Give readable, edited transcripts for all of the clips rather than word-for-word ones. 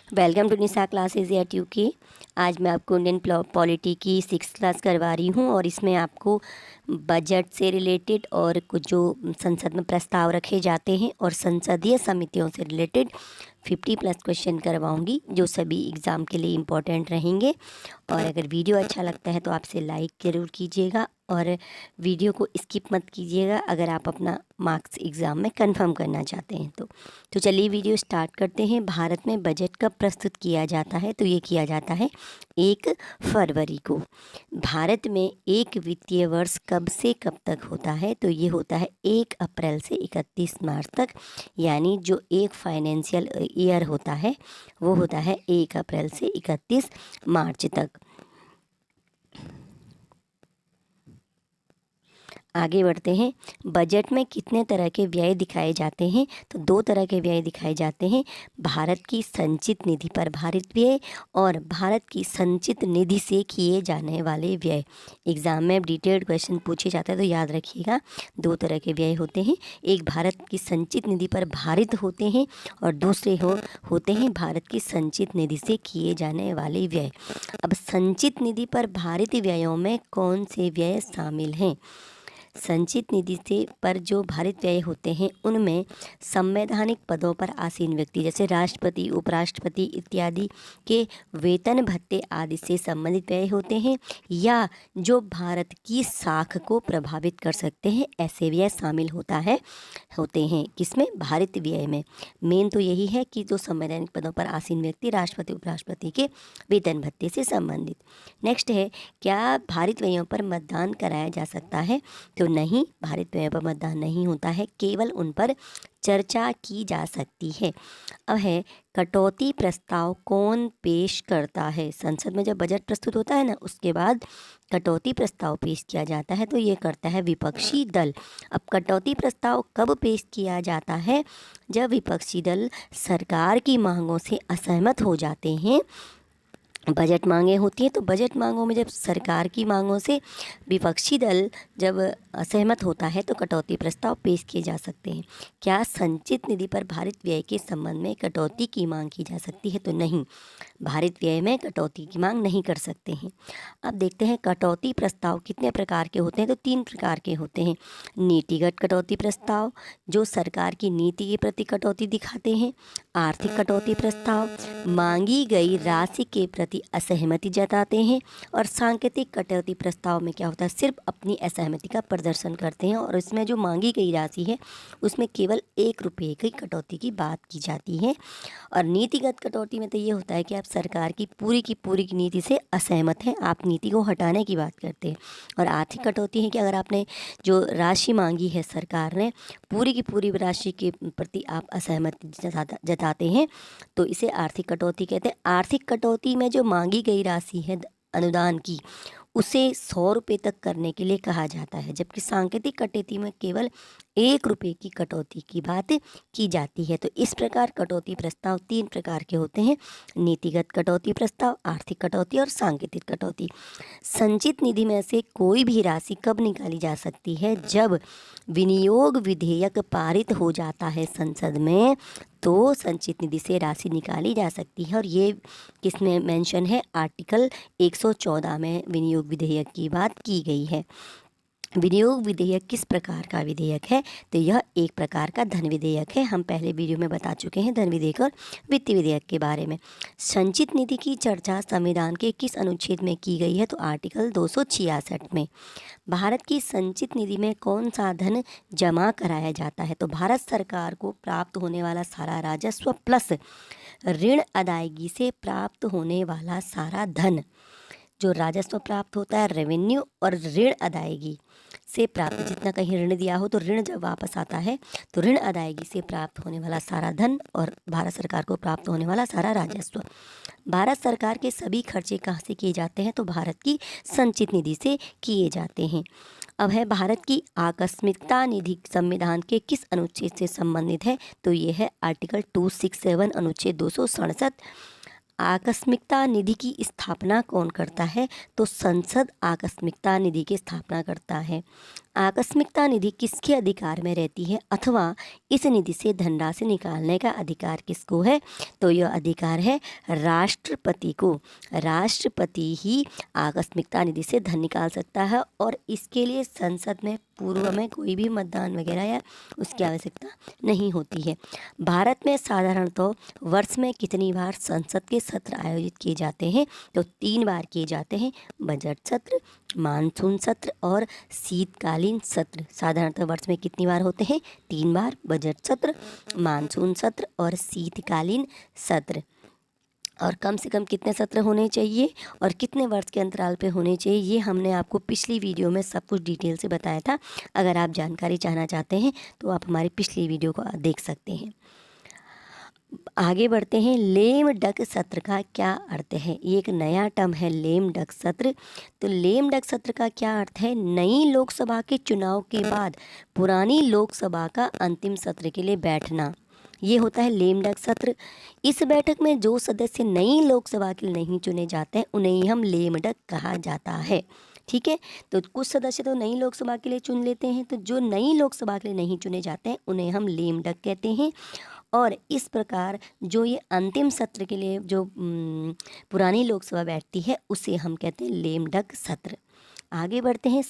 Welcome to Nisha classes at UK. आज मैं आपको इंडियन पॉलिटी की 6th क्लास करवा रही हूँ और इसमें आपको बजट से रिलेटेड और कुछ जो संसद में प्रस्ताव रखे जाते हैं और संसदीय समितियों से रिलेटेड 50+ क्वेश्चन करवाऊंगी जो सभी एग्ज़ाम के लिए इम्पोर्टेंट रहेंगे। और अगर वीडियो अच्छा लगता है तो आपसे लाइक ज़रूर कीजिएगा और वीडियो को स्किप मत कीजिएगा अगर आप अपना मार्क्स एग्ज़ाम में कंफर्म करना चाहते हैं तो चलिए वीडियो स्टार्ट करते हैं। भारत में बजट कब प्रस्तुत किया जाता है? तो ये किया जाता है 1 फरवरी को। भारत में एक वित्तीय वर्ष कब से कब तक होता है? तो ये होता है 1 अप्रैल से 31 मार्च तक, यानी जो एक फाइनेंशियल ईयर होता है वो होता है 1 अप्रैल से 31 मार्च तक। आगे बढ़ते हैं। बजट में कितने तरह के व्यय दिखाए जाते हैं? तो 2 तरह के व्यय दिखाए जाते हैं, भारत की संचित निधि पर भारित व्यय और भारत की संचित निधि से किए जाने वाले व्यय। एग्ज़ाम में डिटेल्ड क्वेश्चन पूछे जाते हैं तो याद रखिएगा 2 तरह के व्यय होते हैं, एक भारत की संचित निधि पर भारित होते हैं और दूसरे होते हैं भारत की संचित निधि से किए जाने वाले व्यय। अब संचित निधि पर भारित व्ययों में कौन से व्यय शामिल हैं? संचित निधि से पर जो भारित व्यय होते हैं उनमें संवैधानिक पदों पर आसीन व्यक्ति जैसे राष्ट्रपति, उपराष्ट्रपति इत्यादि के वेतन भत्ते आदि से संबंधित व्यय होते हैं, या जो भारत की साख को प्रभावित कर सकते हैं ऐसे व्यय शामिल होते हैं किसमें? भारित व्यय में। मेन तो यही है कि जो संवैधानिक पदों पर आसीन व्यक्ति राष्ट्रपति, उपराष्ट्रपति के वेतन भत्ते से संबंधित। नेक्स्ट है, क्या भारित व्ययों पर मतदान कराया जा सकता है? तो नहीं, भारित व्यय पर मतदान नहीं होता है, केवल उन पर चर्चा की जा सकती है। अब है, कटौती प्रस्ताव कौन पेश करता है? संसद में जब बजट प्रस्तुत होता है ना, उसके बाद कटौती प्रस्ताव पेश किया जाता है तो ये करता है विपक्षी दल। अब कटौती प्रस्ताव कब पेश किया जाता है? जब विपक्षी दल सरकार की मांगों से असहमत हो जाते हैं। बजट मांगें होती हैं तो बजट मांगों में जब सरकार की मांगों से विपक्षी दल जब असहमत होता है तो कटौती प्रस्ताव पेश किए जा सकते हैं। क्या संचित निधि पर भारित व्यय के संबंध में कटौती की मांग की जा सकती है? तो नहीं, भारित व्यय में कटौती की मांग नहीं कर सकते हैं। अब देखते हैं कटौती प्रस्ताव कितने प्रकार के होते हैं। तो 3 प्रकार के होते हैं। नीतिगत कटौती प्रस्ताव जो सरकार की नीति के प्रति कटौती दिखाते हैं, आर्थिक कटौती प्रस्ताव मांगी गई राशि के प्रति असहमति जताते हैं, और सांकेतिक कटौती प्रस्ताव में क्या होता है, सिर्फ अपनी असहमति का प्रदर्शन करते हैं और इसमें जो मांगी गई राशि है उसमें केवल 1 रुपये की कटौती की बात की जाती है। और नीतिगत कटौती में तो ये होता है कि आप सरकार की पूरी की नीति से असहमत हैं, आप नीति को हटाने की बात करते हैं। और आर्थिक कटौती है कि अगर आपने जो राशि मांगी है सरकार ने, पूरी की पूरी राशि के प्रति आप असहमति जताते हैं तो इसे आर्थिक कटौती कहते हैं। आर्थिक कटौती में जो मांगी गई राशि है अनुदान की, उसे 100 रुपये तक करने के लिए कहा जाता है, जबकि सांकेतिक कटौती में केवल 1 रुपये की कटौती की बात की जाती है। तो इस प्रकार कटौती प्रस्ताव 3 प्रकार के होते हैं, नीतिगत कटौती प्रस्ताव, आर्थिक कटौती और सांकेतिक कटौती। संचित निधि में से कोई भी राशि कब निकाली जा सकती है? जब विनियोग विधेयक पारित हो जाता है संसद में, तो संचित निधि से राशि निकाली जा सकती है। और ये किसमें मेंशन है? आर्टिकल 114 में विनियोग विधेयक की बात की गई है। विनियोग विधेयक किस प्रकार का विधेयक है? तो यह एक प्रकार का धन विधेयक है। हम पहले वीडियो में बता चुके हैं धन विधेयक और वित्तीय विधेयक के बारे में। संचित निधि की चर्चा संविधान के किस अनुच्छेद में की गई है? तो आर्टिकल 266 में। भारत की संचित निधि में कौन सा धन जमा कराया जाता है? तो भारत सरकार को प्राप्त होने वाला सारा राजस्व प्लस ऋण अदायगी से प्राप्त होने वाला सारा धन, जो राजस्व प्राप्त होता है रेवेन्यू और ऋण अदायगी से प्राप्त, जितना कहीं ऋण दिया हो तो ऋण जब वापस आता है तो ऋण अदायगी से प्राप्त होने वाला सारा धन और भारत सरकार को प्राप्त होने वाला सारा राजस्व। भारत सरकार के सभी खर्चे कहाँ से किए जाते हैं? तो भारत की संचित निधि से किए जाते हैं। अब है, भारत की आकस्मिकता निधि संविधान के किस अनुच्छेद से संबंधित है? तो ये है आर्टिकल 267 अनुच्छेद 267। आकस्मिकता निधि की स्थापना कौन करता है? तो संसद आकस्मिकता निधि की स्थापना करता है। आकस्मिकता निधि किसके अधिकार में रहती है अथवा इस निधि से धनराशि निकालने का अधिकार किसको है? तो यह अधिकार है राष्ट्रपति को। राष्ट्रपति ही आकस्मिकता निधि से धन निकाल सकता है और इसके लिए संसद में पूर्व में कोई भी मतदान वगैरह या उसकी आवश्यकता नहीं होती है। भारत में साधारणतः वर्ष में कितनी बार संसद के सत्र आयोजित किए जाते हैं? तो 3 बार किए जाते हैं। बजट सत्र, मानसून सत्र और शीतकालीन सत्र। साधारणतः वर्ष में कितनी बार होते हैं? 3 बार। बजट सत्र, मानसून सत्र और शीतकालीन सत्र। और कम से कम कितने सत्र होने चाहिए और कितने वर्ष के अंतराल पे होने चाहिए, ये हमने आपको पिछली वीडियो में सब कुछ डिटेल से बताया था। अगर आप जानकारी चाहना चाहते हैं तो आप हमारी पिछली वीडियो को देख सकते हैं। आगे बढ़ते हैं। लेम डक सत्र का क्या अर्थ है? ये एक नया टर्म है, लेम डक सत्र। तो लेम डक सत्र का क्या अर्थ है? नई लोकसभा के चुनाव के बाद पुरानी लोकसभा का अंतिम सत्र के लिए बैठना, ये होता है लेम डक सत्र। इस बैठक में जो सदस्य नई लोकसभा के लिए नहीं चुने जाते हैं उन्हें ही हम लेम डक कहा जाता है। ठीक है, तो कुछ सदस्य तो नई लोकसभा के लिए चुन लेते हैं, तो जो नई लोकसभा के लिए नहीं चुने जाते हैं उन्हें हम लेम डक कहते हैं। और इस प्रकार जो ये अंतिम सत्र के लिए जो पुरानी लोकसभा बैठती है उसे हम कहते हैं लेम डक सत्र। आगे बढ़ते हैं।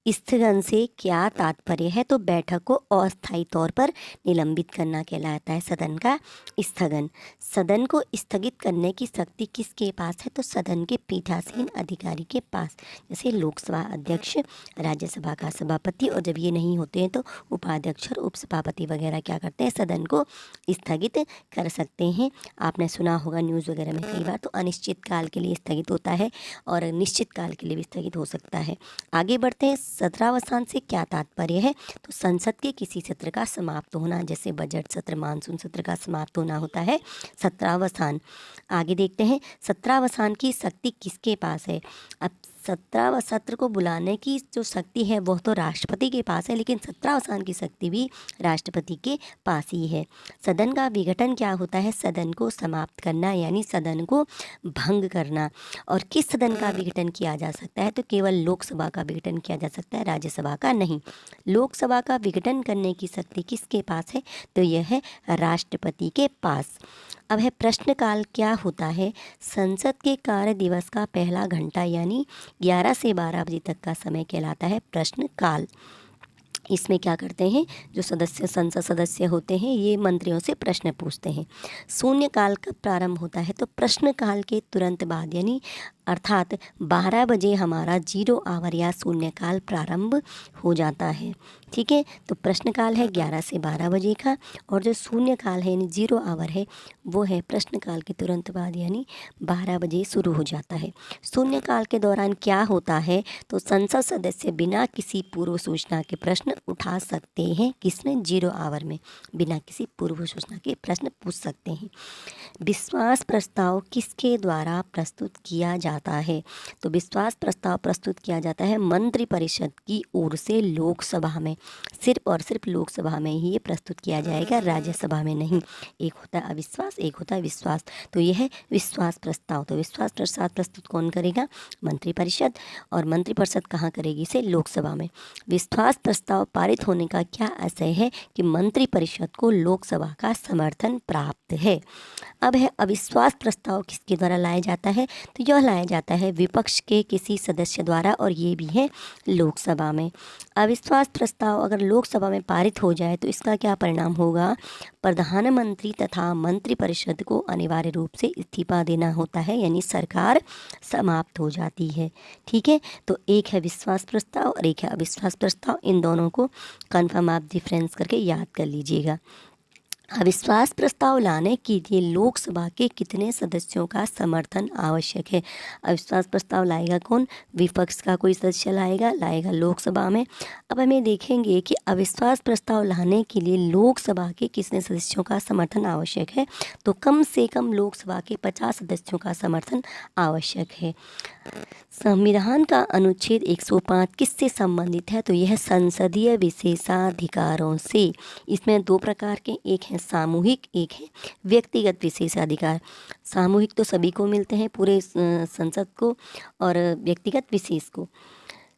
स्थगन से क्या तात्पर्य है? तो बैठक को अस्थायी तौर पर निलंबित करना कहलाता है सदन का स्थगन। सदन को स्थगित करने की शक्ति किसके पास है? तो सदन के पीठासीन अधिकारी के पास, जैसे लोकसभा अध्यक्ष, राज्यसभा का सभापति, और जब ये नहीं होते हैं तो उपाध्यक्ष और उपसभापति वगैरह क्या करते हैं? सदन को स्थगित कर सकते हैं। आपने सुना होगा न्यूज़ वगैरह में कई बार, तो अनिश्चित काल के लिए स्थगित होता है और निश्चित काल के लिए भी स्थगित हो सकता है। आगे बढ़ते हैं। सत्रावसान से क्या तात्पर्य है? तो संसद के किसी सत्र का समाप्त होना, जैसे बजट सत्र, मानसून सत्र का समाप्त होना होता है सत्रावसान। आगे देखते हैं। सत्रावसान की शक्ति किसके पास है? अब सत्राव सत्र को बुलाने की जो शक्ति है वह तो राष्ट्रपति के पास है, लेकिन सत्रावसान की शक्ति भी राष्ट्रपति के पास ही है। सदन का विघटन क्या होता है? सदन को समाप्त करना, यानी सदन को भंग करना। और किस सदन का विघटन किया जा सकता है? तो केवल लोकसभा का विघटन किया जा सकता है, राज्यसभा का नहीं। लोकसभा का विघटन करने की शक्ति किसके पास है? तो यह है राष्ट्रपति के पास। अब है प्रश्नकाल क्या होता है? संसद के कार्य दिवस का पहला घंटा यानी 11 से 12 बजे तक का समय कहलाता है प्रश्नकाल। इसमें क्या करते हैं? जो संसद सदस्य होते हैं ये मंत्रियों से प्रश्न पूछते हैं। शून्यकाल कब प्रारंभ होता है? तो प्रश्नकाल के तुरंत बाद, यानी अर्थात 12 बजे हमारा 0 आवर या शून्यकाल प्रारंभ हो जाता है। ठीक है, तो प्रश्नकाल है 11 से 12 बजे का, और जो शून्यकाल है यानी 0 आवर है वो है प्रश्नकाल के तुरंत बाद, यानी 12 बजे शुरू हो जाता है। शून्यकाल के दौरान क्या होता है? तो संसद सदस्य बिना किसी पूर्व सूचना के प्रश्न उठा सकते हैं। किसमें? 0 आवर में बिना किसी पूर्व सूचना के प्रश्न पूछ सकते हैं। विश्वास प्रस्ताव किसके द्वारा प्रस्तुत किया जाता है? तो विश्वास प्रस्ताव प्रस्तुत किया जाता है मंत्रिपरिषद की ओर से लोकसभा में। सिर्फ और सिर्फ लोकसभा में ही ये प्रस्तुत किया जाएगा, राज्यसभा में नहीं। एक होता है अविश्वास, एक होता है विश्वास। तो यह है विश्वास प्रस्ताव। तो विश्वास प्रस्ताव प्रस्तुत कौन करेगा? मंत्रिपरिषद। और मंत्रिपरिषद कहाँ करेगी? इसे लोकसभा में। विश्वास प्रस्ताव पारित होने का क्या आशय है? कि मंत्रिपरिषद को लोकसभा का समर्थन प्राप्त है। अब है अविश्वास प्रस्ताव किसके द्वारा लाया जाता है? तो यह लाया जाता है विपक्ष के किसी सदस्य द्वारा, और ये भी है लोकसभा में। अविश्वास प्रस्ताव अगर लोकसभा में पारित हो जाए तो इसका क्या परिणाम होगा? प्रधानमंत्री तथा मंत्रिपरिषद को अनिवार्य रूप से इस्तीफा देना होता है, यानी सरकार समाप्त हो जाती है। ठीक है, तो एक है विश्वास प्रस्ताव और एक है अविश्वास प्रस्ताव। इन दोनों को कन्फर्म आप डिफरेंस करके याद कर लीजिएगा। अविश्वास प्रस्ताव लाने के लिए लोकसभा के कितने सदस्यों का समर्थन आवश्यक है? अविश्वास प्रस्ताव लाएगा कौन? विपक्ष का कोई सदस्य लाएगा लोकसभा में। अब हमें देखेंगे कि अविश्वास प्रस्ताव लाने के लिए लोकसभा के कितने सदस्यों का समर्थन आवश्यक है? तो कम से कम लोकसभा के 50 सदस्यों का समर्थन आवश्यक है। संविधान का अनुच्छेद 105 किससे संबंधित है? तो यह संसदीय विशेषाधिकारों से। इसमें 2 प्रकार के, एक है सामूहिक, एक है व्यक्तिगत विशेषाधिकार। सामूहिक तो सभी को मिलते हैं, पूरे संसद को, और व्यक्तिगत विशेष को।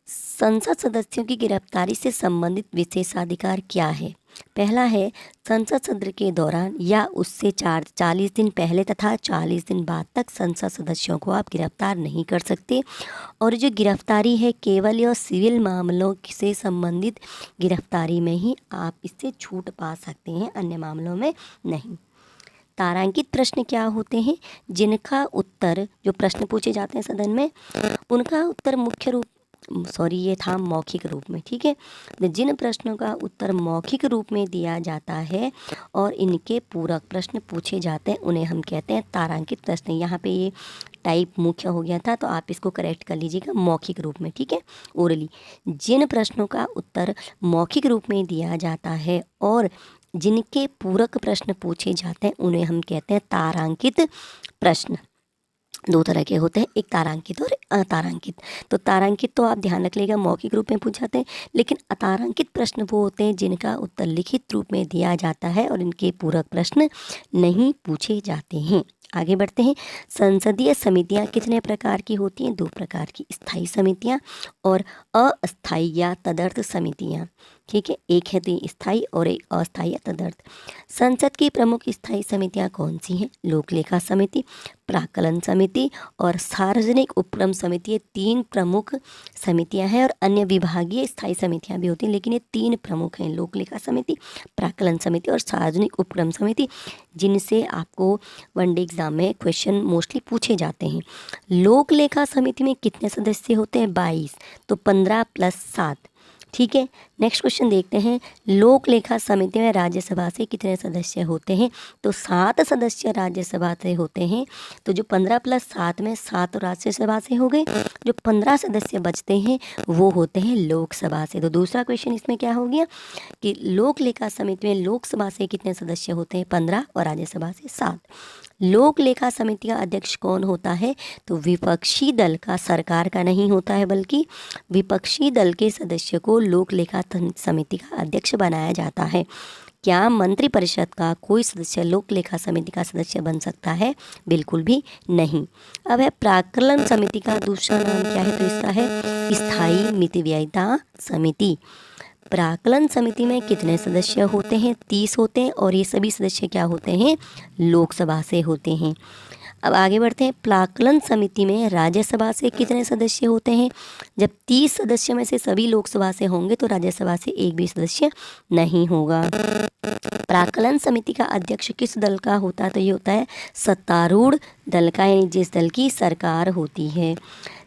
संसद सदस्यों की गिरफ्तारी से संबंधित विशेषाधिकार क्या है? पहला है संसद सत्र के दौरान या उससे 40 दिन पहले तथा 40 दिन बाद तक संसद सदस्यों को आप गिरफ्तार नहीं कर सकते। और जो गिरफ्तारी है केवल यह सिविल मामलों से संबंधित गिरफ्तारी में ही आप इससे छूट पा सकते हैं, अन्य मामलों में नहीं। तारांकित प्रश्न क्या होते हैं? जिनका उत्तर, जो प्रश्न पूछे जाते हैं सदन में, उनका उत्तर ये था मौखिक रूप में, ठीक है। तो जिन प्रश्नों का उत्तर मौखिक रूप में दिया जाता है और इनके पूरक प्रश्न पूछे जाते हैं उन्हें हम कहते हैं तारांकित प्रश्न। यहाँ पे ये टाइप मुख्य हो गया था तो आप इसको करेक्ट कर लीजिएगा मौखिक रूप में, ठीक है, ओरली। जिन प्रश्नों का उत्तर मौखिक रूप में दिया जाता है और जिनके पूरक प्रश्न पूछे जाते हैं उन्हें हम कहते हैं तारांकित प्रश्न। दो तरह के होते हैं, एक तारांकित और अतारांकित। तो तारांकित तो आप ध्यान रख लीजिएगा मौखिक रूप में पूछे जाते हैं, लेकिन अतारांकित प्रश्न वो होते हैं जिनका उत्तर लिखित रूप में दिया जाता है और इनके पूरक प्रश्न नहीं पूछे जाते हैं। आगे बढ़ते हैं। संसदीय समितियां कितने प्रकार की होती हैं? 2 प्रकार की, स्थायी समितियां और अस्थायी या तदर्थ समितियां, ठीक है। एक है तो स्थायी और एक अस्थायी या तदर्थ। संसद की प्रमुख स्थायी समितियां कौन सी हैं? लोक लेखा समिति, प्राक्कलन समिति और सार्वजनिक उपक्रम समिति। ये 3 प्रमुख समितियां हैं और अन्य विभागीय स्थायी समितियां भी होती हैं, लेकिन ये 3 प्रमुख हैं, लोक लेखा समिति, प्राक्कलन समिति और सार्वजनिक उपक्रम समिति, जिनसे आपको वनडे एग्जाम में क्वेश्चन मोस्टली पूछे जाते हैं। लोक लेखा समिति में कितने सदस्य होते हैं? 22, तो 15 + 7, ठीक है। नेक्स्ट क्वेश्चन देखते हैं। लोक लेखा समिति में राज्यसभा से कितने सदस्य होते हैं? तो 7 सदस्य राज्यसभा से होते हैं। तो जो 15 + 7 में 7 राज्यसभा से हो गए, जो 15 सदस्य बचते हैं वो होते हैं लोकसभा से। तो दूसरा क्वेश्चन इसमें क्या हो गया कि लोक लेखा समिति में लोकसभा से कितने सदस्य होते हैं? 15 और राज्यसभा से 7। लोक लेखा समिति का अध्यक्ष कौन होता है? तो विपक्षी दल का, सरकार का नहीं होता है, बल्कि विपक्षी दल के सदस्य को लोक लेखा समिति का अध्यक्ष बनाया जाता है। क्या मंत्रिपरिषद का कोई सदस्य लोक लेखा समिति का सदस्य बन सकता है? बिल्कुल भी नहीं। अब है प्राक्कलन समिति का दूसरा नाम क्या है? तो इसका है स्थायी मितव्ययिता समिति। प्राक्कलन समिति में कितने सदस्य होते हैं? 30 होते हैं और ये सभी सदस्य क्या होते हैं? लोकसभा से होते हैं। अब आगे बढ़ते हैं। प्राक्कलन समिति में राज्यसभा से कितने सदस्य होते हैं? जब 30 सदस्य में से सभी लोकसभा से होंगे तो राज्यसभा से एक भी सदस्य नहीं होगा। प्राक्कलन समिति का अध्यक्ष किस दल का होता है? तो ये होता है सत्तारूढ़ दल का, यानी जिस दल की सरकार होती है।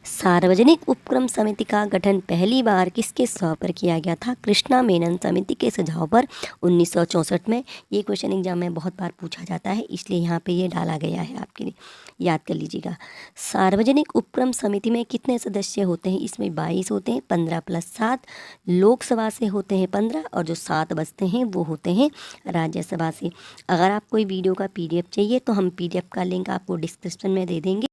सार्वजनिक उपक्रम समिति का गठन पहली बार किसके सुझाव पर किया गया था? कृष्णा मेनन समिति के सुझाव पर 1964 में। ये क्वेश्चन एग्जाम में बहुत बार पूछा जाता है, इसलिए यहाँ पे ये डाला गया है, आपके लिए याद कर लीजिएगा। सार्वजनिक उपक्रम समिति में कितने सदस्य होते हैं? इसमें 22 होते हैं, 15 + 7। लोकसभा से होते हैं 15 और जो 7 बचते हैं वो होते हैं राज्यसभा से। अगर आपको वीडियो का PDF चाहिए तो हम PDF का लिंक आपको डिस्क्रिप्शन में दे देंगे।